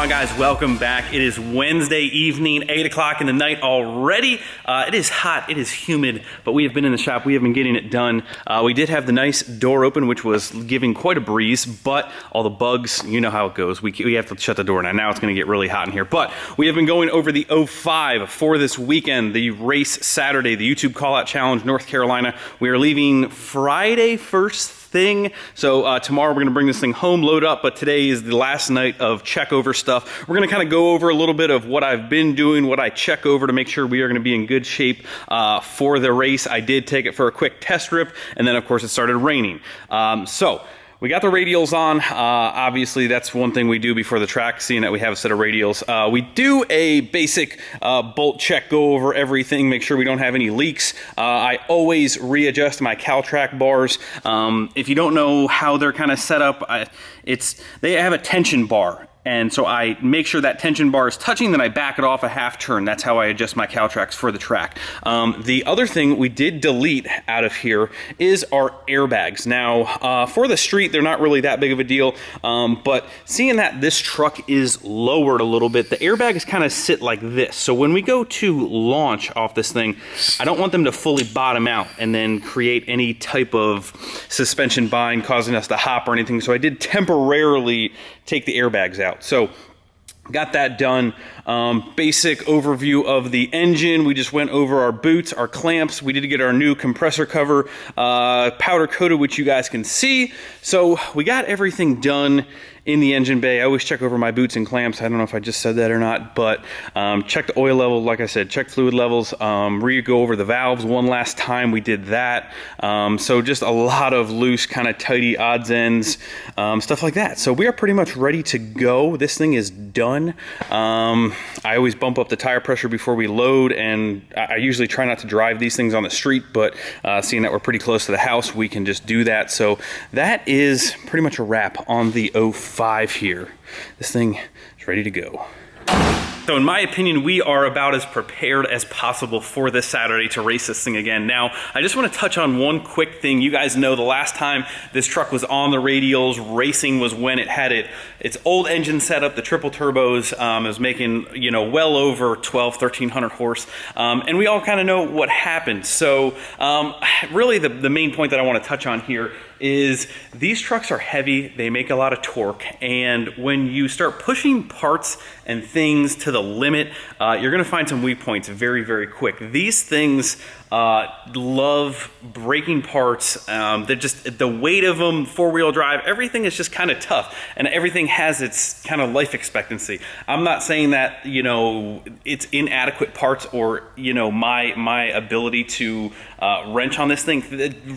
on, guys? Welcome back. It is Wednesday evening, 8 o'clock in the night already. It is hot, it is humid, but we have been in the shop. We have been getting it done. We did have the nice door open, which was giving quite a breeze, but all the bugs, you know how it goes. We have to shut the door now. Now it's going to get really hot in here. But we have been going over the 05 for this weekend, the race Saturday, the YouTube Call-Out Challenge, North Carolina. We are leaving Friday first thing. So tomorrow we're going to bring this thing home, load up, but today is the last night of check over stuff. We're going to kind of go over a little bit of what I've been doing, what I check over to make sure we are going to be in good shape for the race. I did take it for a quick test rip, and then of course it started raining. So we got the radials on. Obviously, that's one thing we do before the track, seeing that we have a set of radials. We do a basic bolt check, go over everything, make sure we don't have any leaks. I always readjust my CalTrack bars. If you don't know how they're kind of set up, they have a tension bar. And so I make sure that tension bar is touching, then I back it off a half turn. That's how I adjust my CalTracks for the track. The other thing we did delete out of here is our airbags. Now, for the street, they're not really that big of a deal, but seeing that this truck is lowered a little bit, the airbags kind of sit like this. So when we go to launch off this thing, I don't want them to fully bottom out and then create any type of suspension bind causing us to hop or anything. So I did temporarily take the airbags out. So got that done. Basic overview of the engine. We just went over our boots, our clamps. We did get our new compressor cover powder coated, which you guys can see. So we got everything done in the engine bay. I always check over my boots and clamps. I don't know if I just said that or not, but check the oil level, like I said, check fluid levels, go over the valves one last time. We did that. So just a lot of loose, kind of tidy odds ends, stuff like that. So we are pretty much ready to go. This thing is done. I always bump up the tire pressure before we load, and I usually try not to drive these things on the street, but seeing that we're pretty close to the house, we can just do that. So that is pretty much a wrap on the 05 here. This thing is ready to go. So in my opinion, we are about as prepared as possible for this Saturday to race this thing again. Now, I just want to touch on one quick thing. You guys know the last time this truck was on the radials racing was when it had its old engine setup, the triple turbos. It was making, you know, well over 1,300 horse. And we all kind of know what happened. So really the main point that I want to touch on here is these trucks are heavy, they make a lot of torque, and when you start pushing parts and things to the limit, you're gonna find some weak points very, very quick. These things love breaking parts. They're just, the weight of them, four-wheel drive, everything is just kind of tough, and everything has its kind of life expectancy. I'm not saying that, you know, it's inadequate parts or, you know, my ability to wrench on this thing.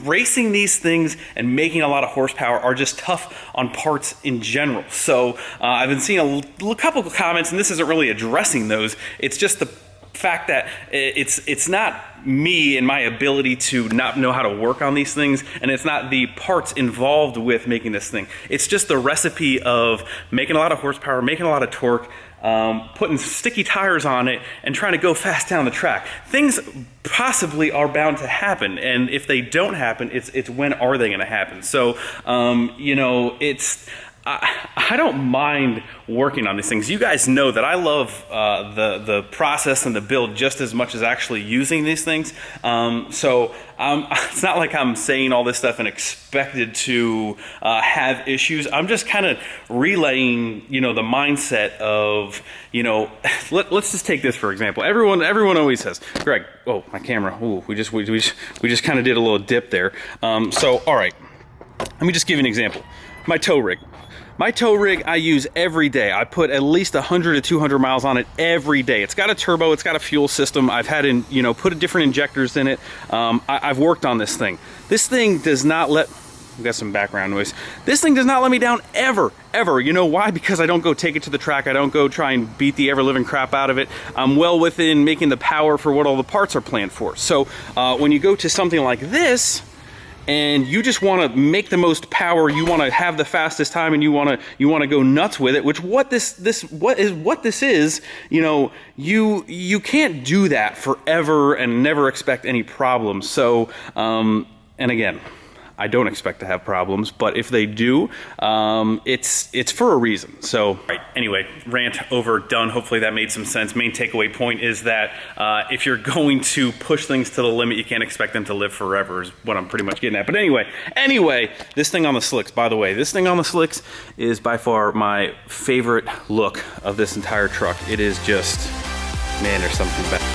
Racing these things and making a lot of horsepower are just tough on parts in general. So I've been seeing a couple of comments, and this isn't really addressing those. It's just the fact that it's not me and my ability to not know how to work on these things, and it's not the parts involved with making this thing. It's just the recipe of making a lot of horsepower, making a lot of torque, putting sticky tires on it, and trying to go fast down the track. Things possibly are bound to happen, and if they don't happen, it's when are they going to happen? So, you know, I don't mind working on these things. You guys know that I love the process and the build just as much as actually using these things. So it's not like I'm saying all this stuff and expected to have issues. I'm just kind of relaying, you know, the mindset of, you know, let's just take this for example. Everyone always says, Greg, oh, my camera, ooh, we just kind of did a little dip there. So all right, let me just give you an example. My tow rig. My tow rig I use every day. I put at least 100 to 200 miles on it every day. It's got a turbo, it's got a fuel system. I've had put different injectors in it. I've worked on this thing. This thing does not let, we've got some background noise. This thing does not let me down ever. You know why? Because I don't go take it to the track. I don't go try and beat the ever-living crap out of it. I'm well within making the power for what all the parts are planned for. So when you go to something like this, and you just want to make the most power, you want to have the fastest time, and you want to go nuts with it, which what this is, you know, you can't do that forever and never expect any problems. So and again, I don't expect to have problems, but if they do, it's for a reason. So, right, anyway, rant over, done. Hopefully that made some sense. Main takeaway point is that if you're going to push things to the limit, you can't expect them to live forever is what I'm pretty much getting at. But anyway, this thing on the slicks, by the way, this thing on the slicks is by far my favorite look of this entire truck. It is just, man, there's something better.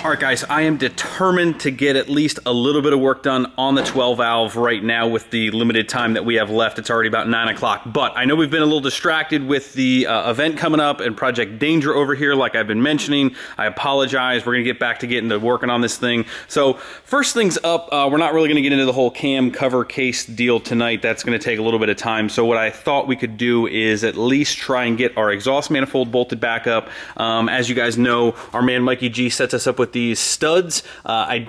All right, guys, I am determined to get at least a little bit of work done on the 12 valve right now with the limited time that we have left. It's already about 9 o'clock, but I know we've been a little distracted with the event coming up and Project Danger over here, like I've been mentioning. I apologize. We're gonna get back to getting to working on this thing. So first things up, we're not really gonna get into the whole cam cover case deal tonight. That's gonna take a little bit of time. So what I thought we could do is at least try and get our exhaust manifold bolted back up. As you guys know, our man Mikey G sets us up with these studs. I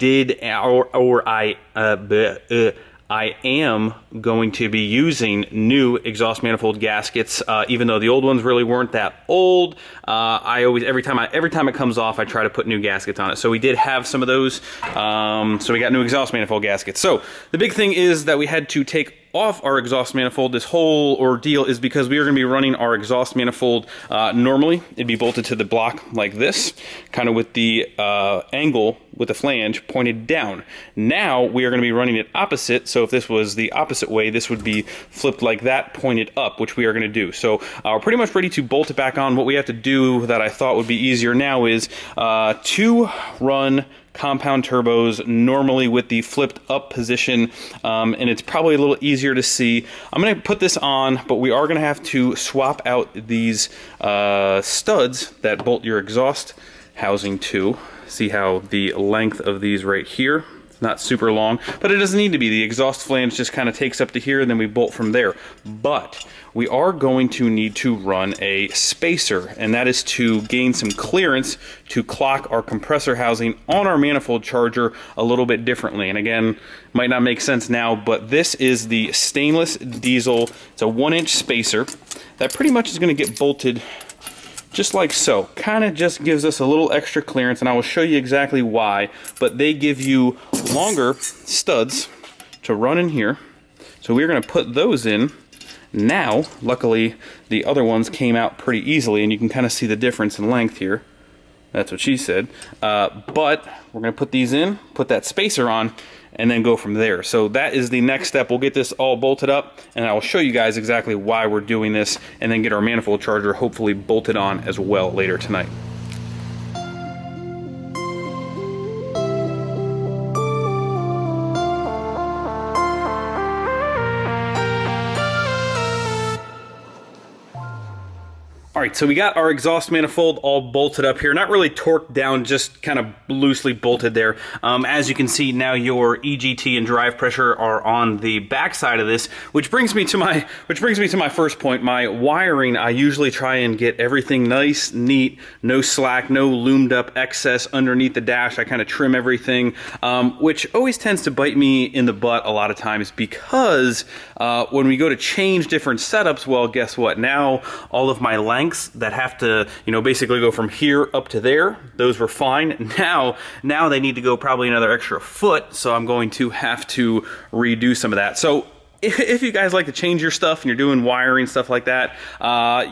am going to be using new exhaust manifold gaskets, even though the old ones really weren't that old. I always, every time it comes off, I try to put new gaskets on it. So we did have some of those. So we got new exhaust manifold gaskets. So the big thing is that we had to take off our exhaust manifold. This whole ordeal is because we are going to be running our exhaust manifold normally. It'd be bolted to the block like this, kind of with the angle with the flange pointed down. Now we are going to be running it opposite. So if this was the opposite way, this would be flipped like that, pointed up, which we are going to do. So we're pretty much ready to bolt it back on. What we have to do that I thought would be easier now is to run compound turbos normally with the flipped up position, and it's probably a little easier to see. I'm going to put this on, but we are going to have to swap out these studs that bolt your exhaust housing to. See how the length of these right here, it's not super long, but it doesn't need to be. The exhaust flange just kind of takes up to here, and then we bolt from there. But we are going to need to run a spacer, and that is to gain some clearance to clock our compressor housing on our manifold charger a little bit differently. And again, might not make sense now, but this is the stainless diesel. It's a 1-inch spacer that pretty much is going to get bolted just like so. Kind of just gives us a little extra clearance, and I will show you exactly why, but they give you longer studs to run in here. So we're going to put those in. Now, luckily, the other ones came out pretty easily, and you can kind of see the difference in length here. That's what she said. But we're going to put these in, put that spacer on, and then go from there. So that is the next step. We'll get this all bolted up, and I will show you guys exactly why we're doing this, and then get our manifold charger hopefully bolted on as well later tonight. All right, so we got our exhaust manifold all bolted up here. Not really torqued down, just kind of loosely bolted there. As you can see, now your EGT and drive pressure are on the back side of this, which brings me to my first point. My wiring, I usually try and get everything nice, neat, no slack, no loomed up excess underneath the dash. I kind of trim everything, which always tends to bite me in the butt a lot of times, because when we go to change different setups, well, guess what? Now all of my lengths that have to, basically go from here up to there, those were fine. Now they need to go probably another extra foot, so I'm going to have to redo some of that. So if you guys like to change your stuff and you're doing wiring, stuff like that,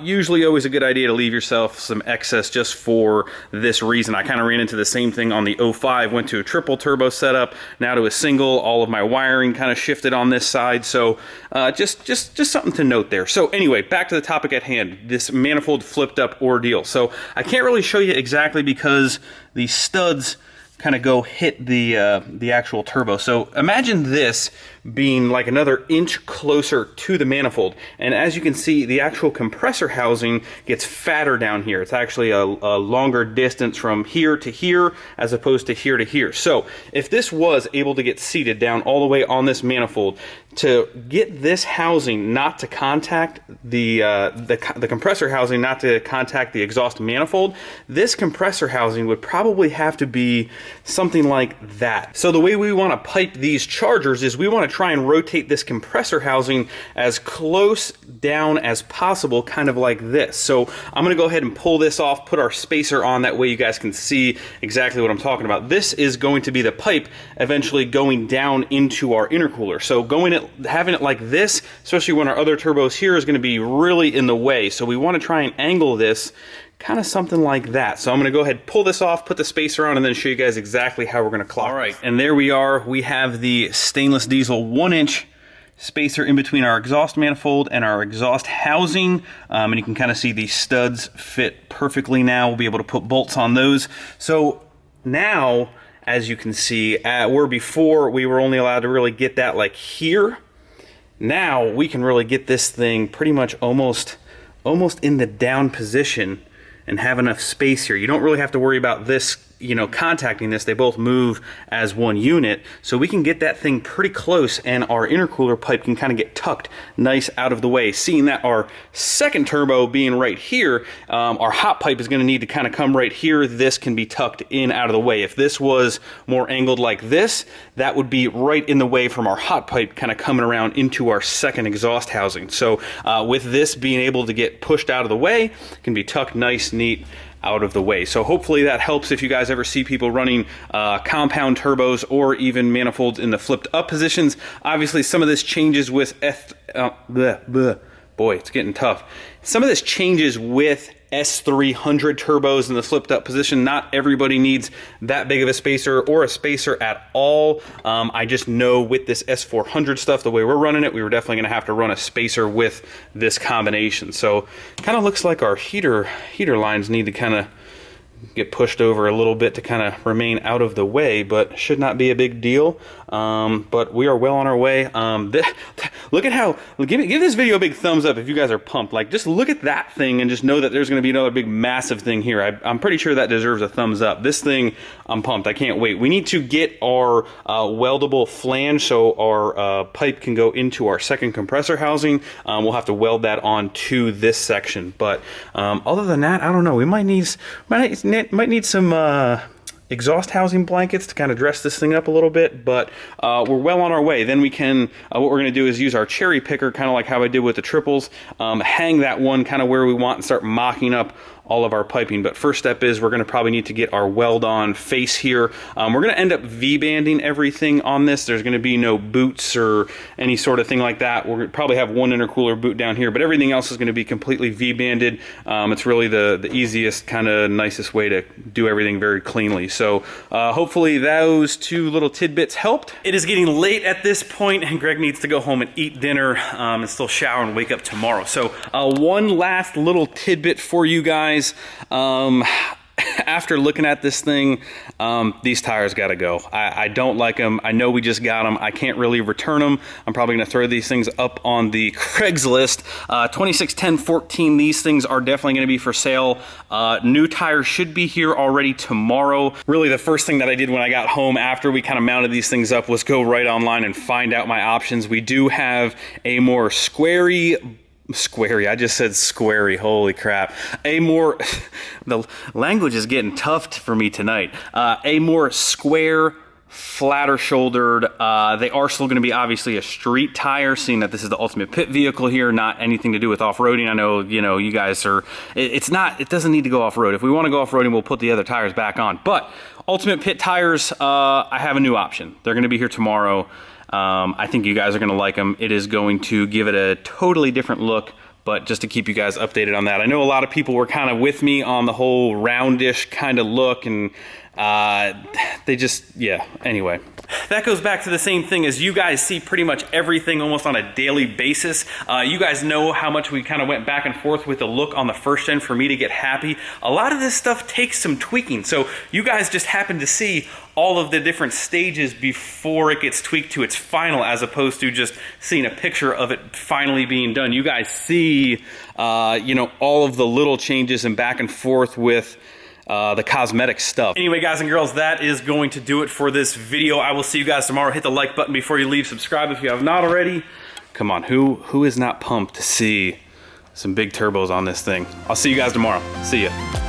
usually always a good idea to leave yourself some excess just for this reason. I kind of ran into the same thing on the 05, went to a triple turbo setup, now to a single. All of my wiring kind of shifted on this side, so just something to note there. So anyway, back to the topic at hand, this manifold flipped up ordeal. So I can't really show you exactly because the studs kind of go hit the actual turbo. So imagine this being like another inch closer to the manifold, and as you can see, the actual compressor housing gets fatter down here. It's actually a longer distance from here to here as opposed to here to here. So if this was able to get seated down all the way on this manifold, to get this housing not to contact the compressor housing, not to contact the exhaust manifold, this compressor housing would probably have to be something like that. So the way we want to pipe these chargers is we want to try and rotate this compressor housing as close down as possible, kind of like this. So I'm going to go ahead and pull this off, put our spacer on, that way you guys can see exactly what I'm talking about. This is going to be the pipe eventually going down into our intercooler. So having it like this, especially when our other turbos here, is going to be really in the way. So we want to try and angle this kind of something like that. So I'm going to go ahead, pull this off, put the spacer on, and then show you guys exactly how we're going to clock. All right, and there we are. We have the stainless diesel 1-inch spacer in between our exhaust manifold and our exhaust housing, and you can kind of see these studs fit perfectly now. We'll be able to put bolts on those. So now, as you can see, where before we were only allowed to really get that like here, now we can really get this thing pretty much almost in the down position and have enough space here. You don't really have to worry about this, you know, contacting this. They both move as one unit, so we can get that thing pretty close, and our intercooler pipe can kind of get tucked nice out of the way. Seeing that our second turbo being right here, our hot pipe is going to need to kind of come right here. This can be tucked in out of the way. If this was more angled like this, that would be right in the way from our hot pipe kind of coming around into our second exhaust housing. So with this being able to get pushed out of the way, it can be tucked nice, neat out of the way. So hopefully that helps if you guys ever see people running compound turbos or even manifolds in the flipped up positions. Obviously some of this changes with boy, it's getting tough. Some of this changes with S300 turbos in the flipped up position. Not everybody needs that big of a spacer or a spacer at all. I just know with this S400 stuff, the way we're running it, we were definitely going to have to run a spacer with this combination. So kind of looks like our heater lines need to kind of get pushed over a little bit to kind of remain out of the way, but should not be a big deal. But we are well on our way. Look at how, give this video a big thumbs up if you guys are pumped. Like, just look at that thing and just know that there's going to be another big massive thing here. I'm pretty sure that deserves a thumbs up. This thing, I'm pumped. I can't wait. We need to get our weldable flange so our pipe can go into our second compressor housing. We'll have to weld that onto this section. But other than that, I don't know. We might need some exhaust housing blankets to kind of dress this thing up a little bit, but we're well on our way. Then we can, what we're going to do is use our cherry picker, kind of like how I did with the triples, hang that one kind of where we want and start mocking up all of our piping. But first step is we're going to probably need to get our weld on face here. We're going to end up V-banding everything on this. There's going to be no boots or any sort of thing like that. We're going to probably have one intercooler boot down here, but everything else is going to be completely V-banded. It's really the easiest, kind of nicest way to do everything very cleanly. So hopefully those two little tidbits helped. It is getting late at this point, and Greg needs to go home and eat dinner and still shower and wake up tomorrow. So one last little tidbit for you guys. After looking at this thing, these tires got to go. I don't like them. I know we just got them. I can't really return them. I'm probably going to throw these things up on the Craigslist. 26, 10, 14, these things are definitely going to be for sale. New tires should be here already tomorrow. Really, the first thing that I did when I got home after we kind of mounted these things up was go right online and find out my options. We do have a more squarey, I just said squarey, holy crap. The language is getting tough for me tonight. A more square, flatter shouldered. They are still going to be obviously a street tire, seeing that this is the ultimate pit vehicle here, not anything to do with off-roading. I know, you guys are, it doesn't need to go off-road. If we want to go off-roading, we'll put the other tires back on. But ultimate pit tires, I have a new option. They're going to be here tomorrow. I think you guys are going to like them. It is going to give it a totally different look, but just to keep you guys updated on that. I know a lot of people were kind of with me on the whole roundish kind of look, and they just, yeah, anyway. That goes back to the same thing as you guys see pretty much everything almost on a daily basis. You guys know how much we kind of went back and forth with the look on the first gen for me to get happy. A lot of this stuff takes some tweaking. So you guys just happen to see all of the different stages before it gets tweaked to its final, as opposed to just seeing a picture of it finally being done. You guys see, you know, all of the little changes and back and forth with the cosmetic stuff. Anyway, guys and girls, that is going to do it for this video. I will see you guys tomorrow. Hit the like button before you leave. Subscribe if you have not already. Come on, who is not pumped to see some big turbos on this thing? I'll see you guys tomorrow. See ya.